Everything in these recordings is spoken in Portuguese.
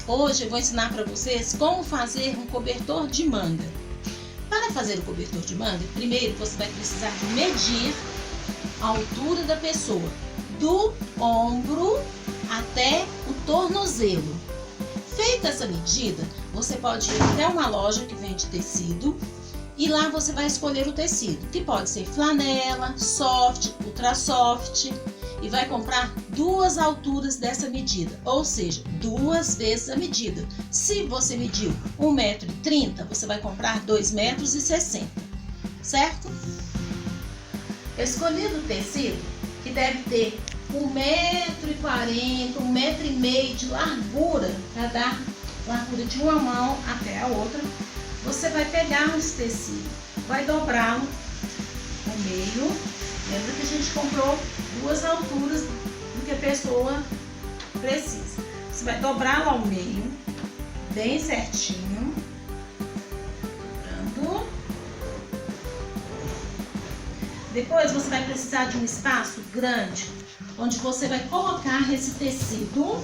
Hoje eu vou ensinar para vocês como fazer um cobertor de manga. Para fazer o cobertor de manga, primeiro você vai precisar de medir a altura da pessoa, do ombro até o tornozelo. Feita essa medida, você pode ir até uma loja que vende tecido e lá você vai escolher o tecido, que pode ser flanela, soft, ultra soft, e vai comprar duas alturas dessa medida, ou seja, 2 vezes a medida. Se você mediu 1,30 m, você vai comprar 2,60 m, certo? Escolhido o tecido, que deve ter 1,40 m, 1,5 m de largura, para dar largura de uma mão até a outra, você vai pegar esse tecido, vai dobrá-lo no meio. Lembra que a gente comprou 2 alturas do que a pessoa precisa. Você vai dobrá-lo ao meio, bem certinho. Dobrando. Depois você vai precisar de um espaço grande, onde você vai colocar esse tecido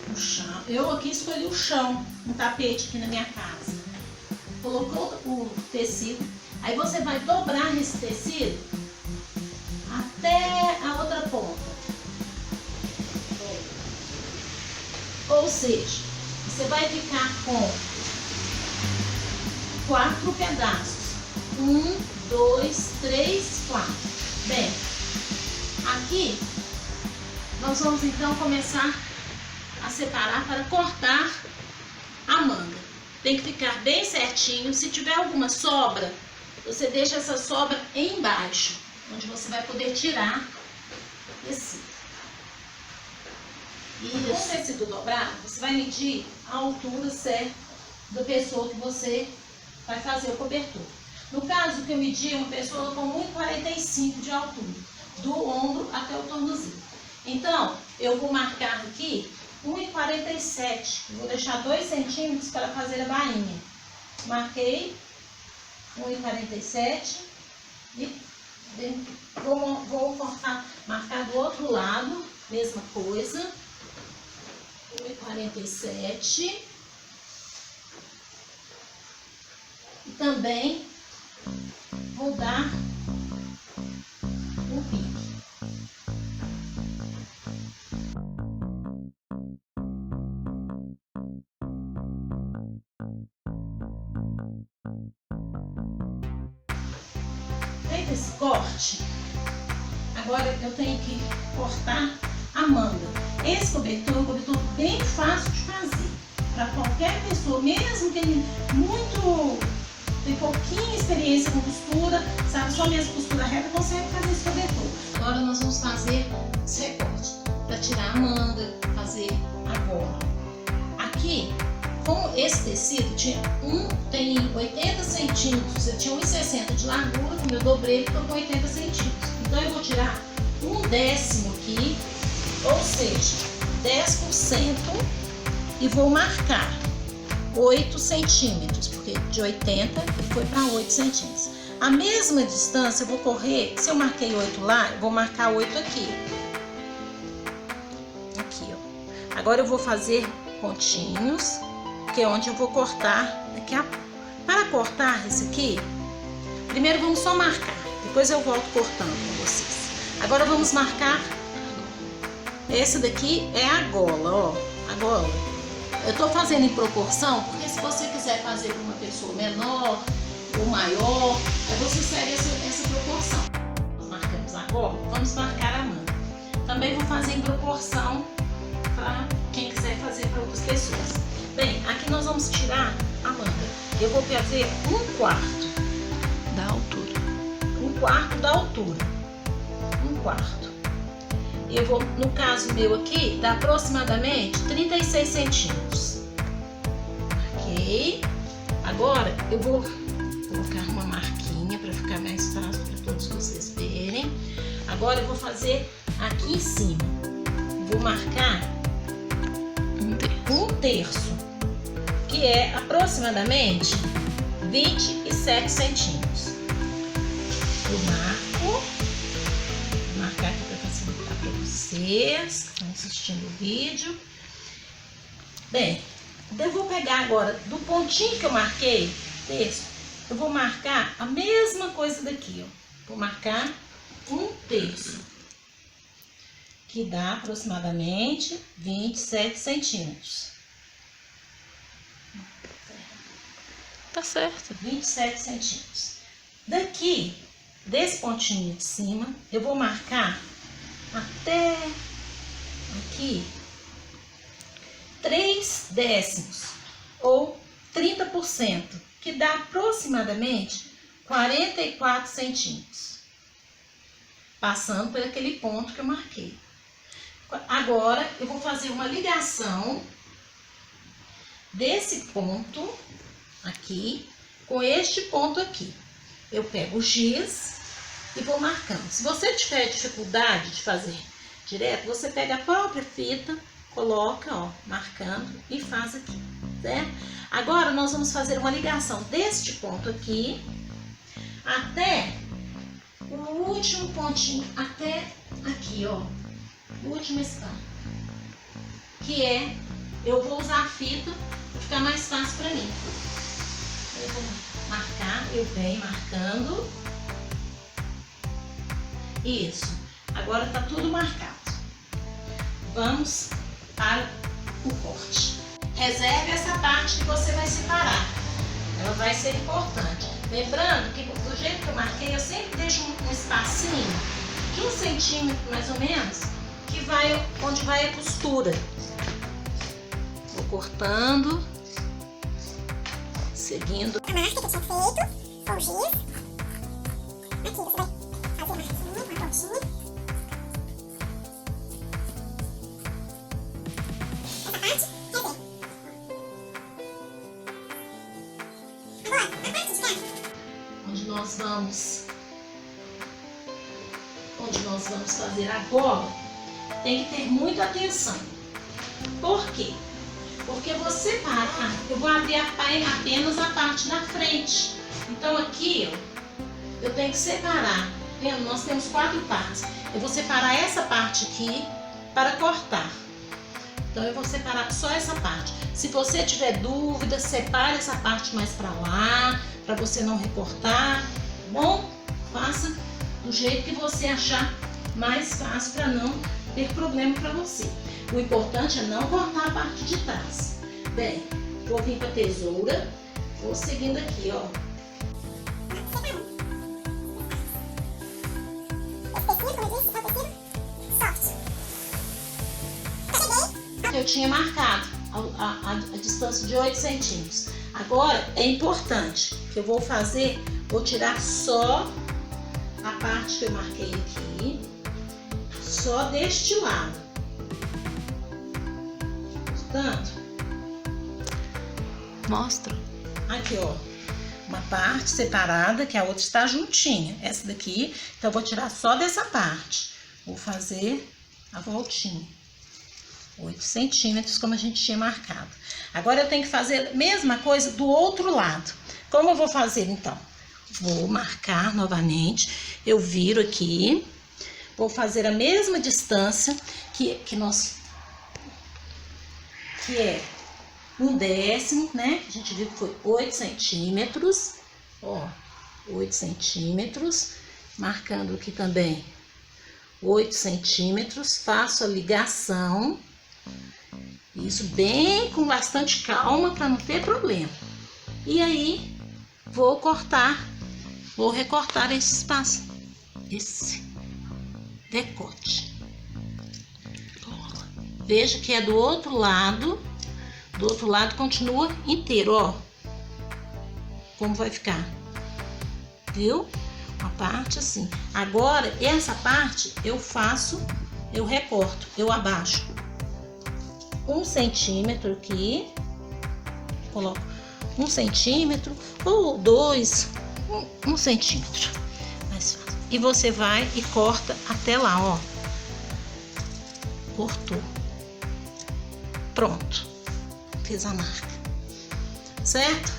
no chão. Eu aqui escolhi o chão, um tapete aqui na minha casa. Colocou o tecido, aí você vai dobrar esse tecido até a outra ponta. Ou seja, você vai ficar com 4 pedaços. 1, 2, 3, 4. Bem, aqui nós vamos então começar a separar para cortar a manga. Tem que ficar bem certinho. Se tiver alguma sobra, você deixa essa sobra embaixo, onde você vai poder tirar o tecido. E com o tecido dobrado, você vai medir a altura certa da pessoa que você vai fazer o cobertor. No caso que eu medi, uma pessoa com 1,45 m de altura, do ombro até o tornozelo. Então, eu vou marcar aqui 1,47 m. Vou deixar 2 centímetros para fazer a bainha. Marquei 1,47 m e vou marcar do outro lado, mesma coisa, 1,47 m. E também vou dar um pique. Feito esse corte, agora eu tenho que cortar a manga. Esse cobertor é um cobertor bem fácil de fazer para qualquer pessoa, mesmo que ele tem pouquinha experiência com costura, sabe, só mesmo costura reta consegue fazer esse cobertor. Agora nós vamos fazer esse recorte para tirar a manga, fazer a gola. Aqui, como esse tecido tem 80 centímetros, eu tinha 1,60 de largura, como eu dobrei, ele ficou com 80 centímetros. Então eu vou tirar 1/10 aqui, ou seja, 10%, e vou marcar 8 centímetros, porque de 80 foi para 8 centímetros. A mesma distância eu vou correr, se eu marquei 8 lá, eu vou marcar 8 aqui. Aqui, ó. Agora eu vou fazer pontinhos, que é onde eu vou cortar daqui a pouco. Para cortar esse aqui, primeiro vamos só marcar, depois eu volto cortando com vocês. Agora vamos marcar, essa daqui é a gola, ó, a gola. Eu tô fazendo em proporção, porque se você quiser fazer para uma pessoa menor ou maior, aí você segue essa proporção. Nós marcamos a gola, vamos marcar a manga. Também vou fazer em proporção para quem quiser fazer para outras pessoas. Bem, aqui nós vamos tirar a manga. Eu vou fazer 1/4 da altura. 1/4 da altura. 1/4. Eu vou, no caso meu aqui, dá aproximadamente 36 centímetros. Ok? Agora eu vou colocar uma marquinha para ficar mais fácil para todos vocês verem. Agora eu vou fazer aqui em cima. Vou marcar 1/3, que é aproximadamente 27 centímetros. Eu marco, vou marcar aqui para facilitar para vocês que estão assistindo o vídeo. Bem, eu vou pegar agora do pontinho que eu marquei, terço, eu vou marcar a mesma coisa daqui, ó. Vou marcar 1/3, que dá aproximadamente 27 centímetros. Tá certo. 27 centímetros. Daqui, desse pontinho de cima, eu vou marcar até aqui 3 décimos ou 30%, que dá aproximadamente 44 centímetros, passando por aquele ponto que eu marquei. Agora, eu vou fazer uma ligação desse ponto aqui com este ponto aqui. Eu pego o giz e vou marcando. Se você tiver dificuldade de fazer direto, você pega a própria fita, coloca, ó, marcando e faz aqui, certo? Agora, nós vamos fazer uma ligação deste ponto aqui até o último pontinho, até aqui, ó, o último escalão, que é, eu vou usar a fita para ficar mais fácil para mim. Eu vou marcar, eu venho marcando. Isso. Agora tá tudo marcado. Vamos para o corte. Reserve essa parte que você vai separar. Ela vai ser importante. Lembrando que do jeito que eu marquei, eu sempre deixo um espacinho de 1 centímetro mais ou menos, que vai onde vai a costura. Vou cortando, seguindo a marca que eu tinha feito com o giz. Aqui você vai fazer uma marquinha, uma pontinha. Essa parte, reserva. Agora, a parte de cá, onde nós vamos fazer a gola, tem que ter muita atenção. Por quê? Porque você parar, eu vou abrir apenas a parte da frente. Então aqui, ó, eu tenho que separar. Vendo? Nós temos 4 partes. Eu vou separar essa parte aqui para cortar. Então eu vou separar só essa parte. Se você tiver dúvida, separe essa parte mais para lá, para você não recortar. Bom, faça do jeito que você achar mais fácil para não ter problema para você. O importante é não cortar a parte de trás. Bem, vou vir com a tesoura, vou seguindo aqui, ó. Eu tinha marcado a distância de 8 centímetros. Agora é importante que eu vou fazer, vou tirar só a parte que eu marquei aqui, só deste lado. Portanto, mostra. Aqui, ó, uma parte separada, que a outra está juntinha. Essa daqui, então eu vou tirar só dessa parte. Vou fazer a voltinha. 8 centímetros, como a gente tinha marcado. Agora eu tenho que fazer a mesma coisa do outro lado. Como eu vou fazer, então? Vou marcar novamente. Eu viro aqui. Vou fazer a mesma distância que é 1 décimo, né? A gente viu que foi 8 centímetros. Ó, 8 centímetros. Marcando aqui também 8 centímetros. Faço a ligação. Isso bem com bastante calma para não ter problema. E aí, vou recortar esse espaço. Esse decote. Veja que é do outro lado. Do outro lado continua inteiro, ó. Como vai ficar. Viu? Uma parte assim. Agora, essa parte eu recorto, eu abaixo 1 centímetro aqui. Coloco 1 centímetro ou 2, 1 centímetro. Mais fácil. E você vai e corta até lá, ó. Cortou. Pronto. Fiz a marca. Certo?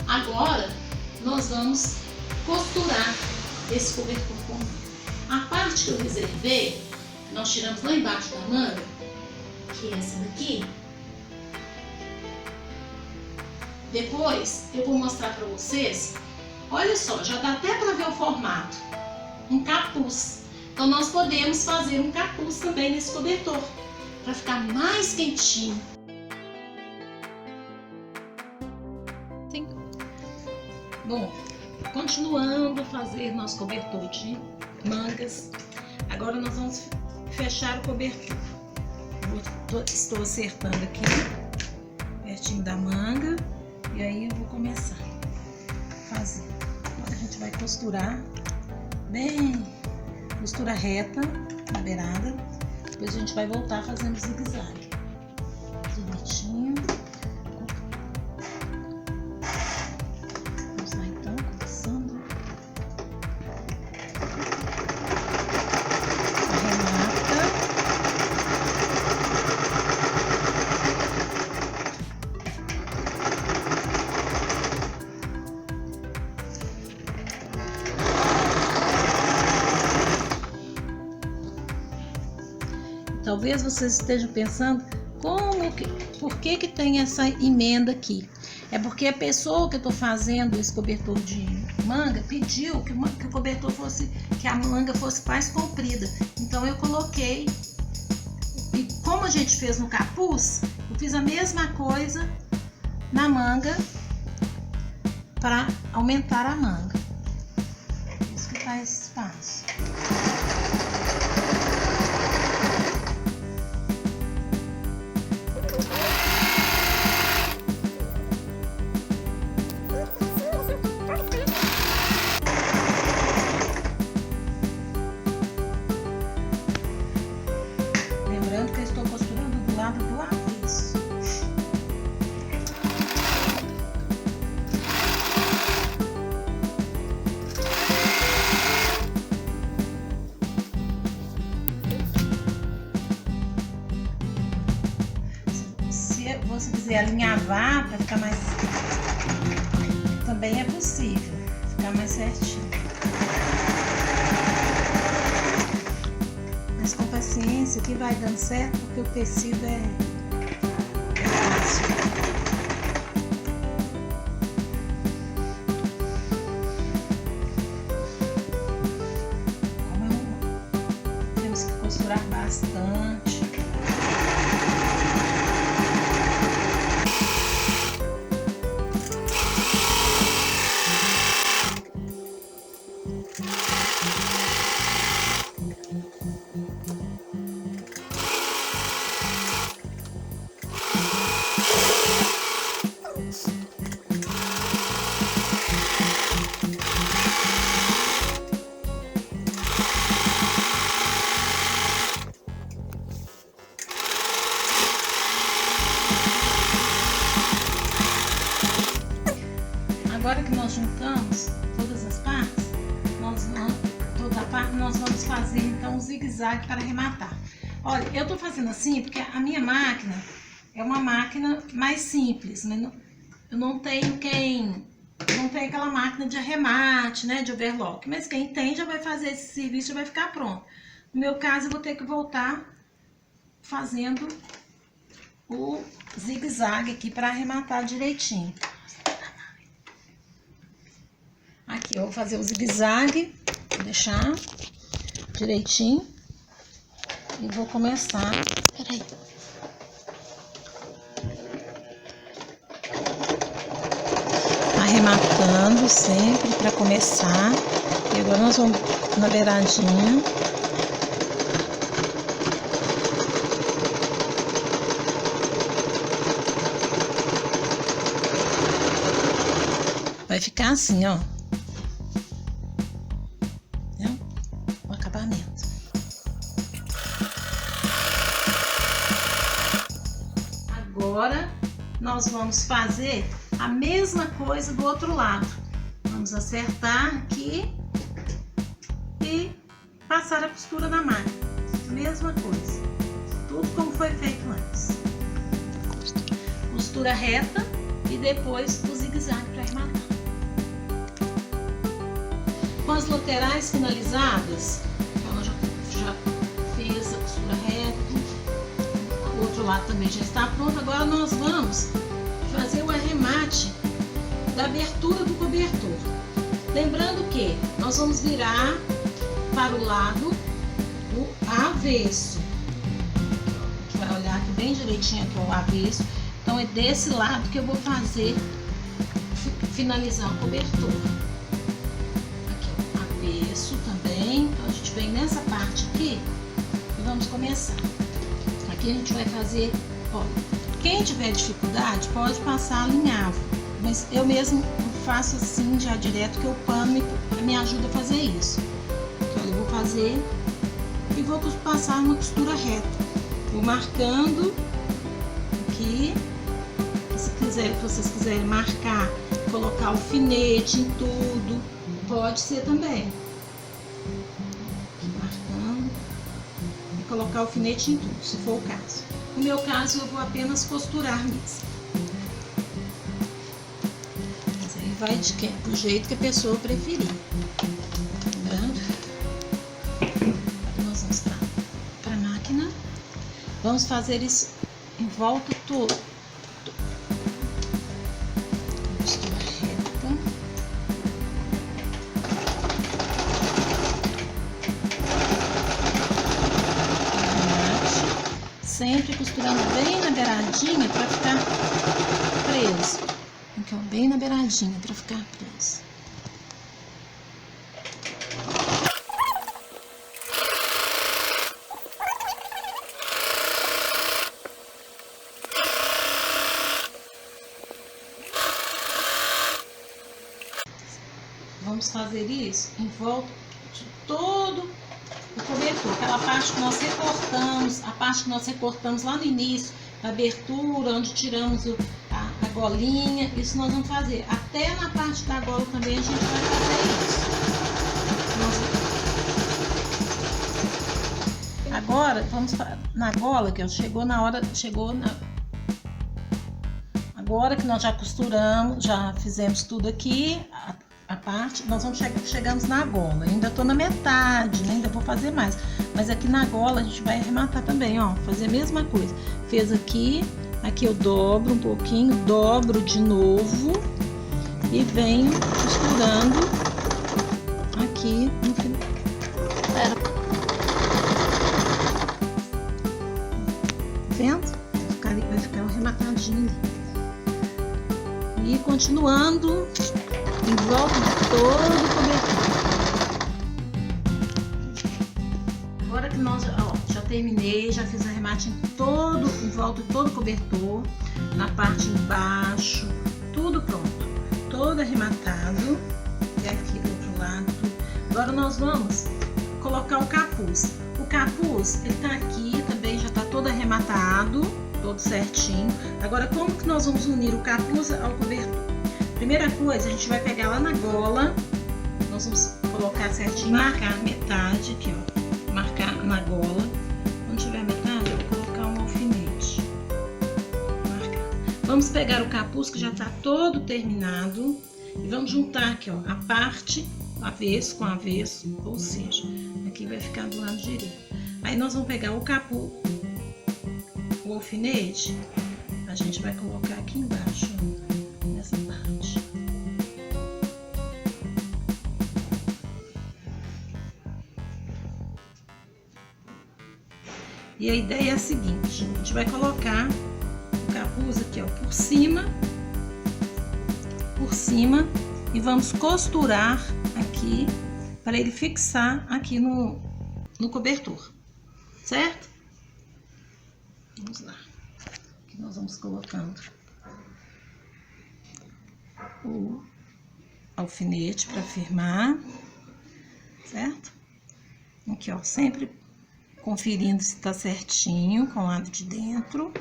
Agora, nós vamos costurar esse cobertor com a parte que eu reservei, nós tiramos lá embaixo da manga, que é essa daqui. Depois eu vou mostrar para vocês. Olha só, já dá até para ver o formato. Um capuz. Então nós podemos fazer um capuz também nesse cobertor, para ficar mais quentinho. Sim. Bom, continuando a fazer nosso cobertor de mangas, agora nós vamos fechar o cobertor. Estou acertando aqui, pertinho da manga, e aí eu vou começar a fazer. Agora a gente vai costurar bem, costura reta na beirada, depois a gente vai voltar fazendo zigue-zague, direitinho. Vamos lá então, começando. Talvez vocês estejam pensando por que tem essa emenda aqui. É porque a pessoa que eu tô fazendo esse cobertor de manga pediu que o cobertor fosse, que a manga fosse mais comprida. Então eu coloquei, e como a gente fez no capuz, eu fiz a mesma coisa na manga para aumentar a manga. Isso que faz espaço. Lembrando que eu estou costurando do lado do avesso. Se você quiser alinhavar para ficar mais, também é possível ficar mais certinho. Mas com paciência que vai dando certo, porque o tecido é fácil. Temos que costurar bastante. Agora que nós juntamos todas as partes, nós vamos fazer então um zigue-zague para arrematar. Olha, eu tô fazendo assim porque a minha máquina é uma máquina mais simples, mas eu não tenho aquela máquina de arremate, né, de overlock, mas quem tem já vai fazer esse serviço, já vai ficar pronto. No meu caso, eu vou ter que voltar fazendo o zigue-zague aqui para arrematar direitinho. Aqui eu vou fazer o zigue-zague, vou deixar direitinho e vou começar. Peraí. Arrematando sempre para começar. E agora nós vamos na beiradinha. Vai ficar assim, ó. O acabamento. Agora nós vamos fazer a mesma coisa do outro lado. Vamos acertar aqui e passar a costura na máquina. Mesma coisa. Tudo como foi feito antes. Costura reta e depois o zigue-zague para arrematar. Com as laterais finalizadas, então eu já fiz a costura reta, o outro lado também já está pronto. Agora nós vamos fazer o arremate da abertura do cobertor. Lembrando que nós vamos virar para o lado do avesso. A gente vai olhar aqui bem direitinho aqui o avesso. Então é desse lado que eu vou fazer, finalizar o cobertor. Aqui ó, avesso também. Então a gente vem nessa parte aqui e vamos começar. Aqui a gente vai fazer, ó, quem tiver dificuldade pode passar alinhavo, mas eu mesmo faço assim já direto, que o pano me ajuda a fazer isso. Então eu vou fazer e vou passar uma costura reta. Vou marcando aqui. Se vocês quiserem marcar, colocar alfinete em tudo, pode ser também. Marcando e colocar alfinete em tudo, se for o caso. No meu caso, eu vou apenas costurar mesmo. Mas aí vai do jeito que a pessoa preferir. Lembrando, nós vamos para a máquina. Vamos fazer isso em volta todo. Sempre costurando bem na beiradinha para ficar preso. Aqui, ó, bem na beiradinha para ficar preso. Vamos fazer isso em volta de todo o cobertor, aquela parte que nós recortamos, a parte que nós recortamos lá no início, a abertura, onde tiramos a golinha, isso nós vamos fazer. Até na parte da gola também a gente vai fazer isso. Agora, vamos na gola, que chegou na hora, agora que nós já costuramos, já fizemos tudo aqui, a parte, nós vamos chegamos na gola. Ainda tô na metade, né? Ainda vou fazer mais. Mas aqui na gola a gente vai arrematar também, ó. Fazer a mesma coisa. Fez aqui, aqui eu dobro um pouquinho, dobro de novo e venho costurando aqui no final. Vendo? Vai ficar arrematadinho. E continuando em volta de todo o cobertor. Agora que nós já terminei, já fiz arremate em volta de todo o cobertor, na parte de baixo, tudo pronto, todo arrematado. E aqui do outro lado. Agora nós vamos colocar o capuz. O capuz, ele tá aqui também, já tá todo arrematado, todo certinho. Agora, como que nós vamos unir o capuz ao cobertor? Primeira coisa, a gente vai pegar lá na gola, nós vamos colocar certinho, marcar metade aqui, ó, marcar na gola. Quando tiver metade, eu vou colocar um alfinete. Marcar. Vamos pegar o capuz que já tá todo terminado e vamos juntar aqui, ó, a parte avesso com avesso, ou seja, aqui vai ficar do lado direito. Aí nós vamos pegar o capuz, o alfinete, a gente vai colocar aqui embaixo, ó, nessa parte. E a ideia é a seguinte, a gente vai colocar o capuz aqui, ó, por cima e vamos costurar aqui para ele fixar aqui no cobertor, certo? Vamos lá. Aqui nós vamos colocando o alfinete para firmar, certo? Aqui, ó, sempre conferindo se tá certinho com o lado de dentro.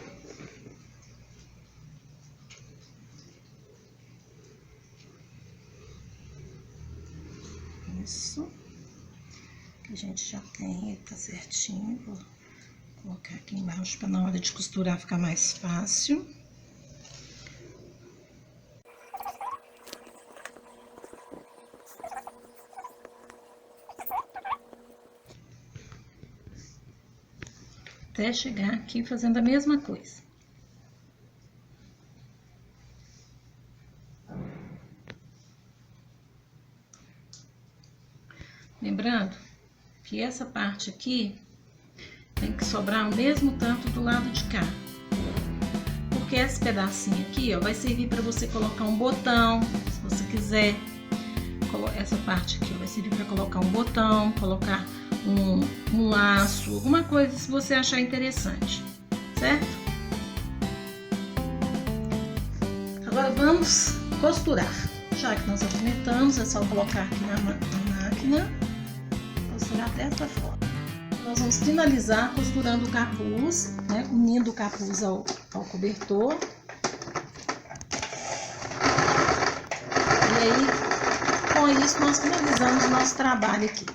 Isso. Que a gente já tem, ele tá certinho. Vou colocar aqui embaixo para na hora de costurar ficar mais fácil. Até chegar aqui fazendo a mesma coisa. Lembrando que essa parte aqui tem que sobrar o mesmo tanto do lado de cá. Porque esse pedacinho aqui, ó, vai servir para você colocar um botão, se você quiser. Essa parte aqui, ó, vai servir para colocar um botão, colocar um laço, alguma coisa se você achar interessante, certo? Agora vamos costurar. Já que nós alfinetamos, é só colocar aqui na máquina, costurar dessa forma. Nós vamos finalizar costurando o capuz, né, unindo o capuz ao cobertor. E aí, com isso, nós finalizamos o nosso trabalho aqui.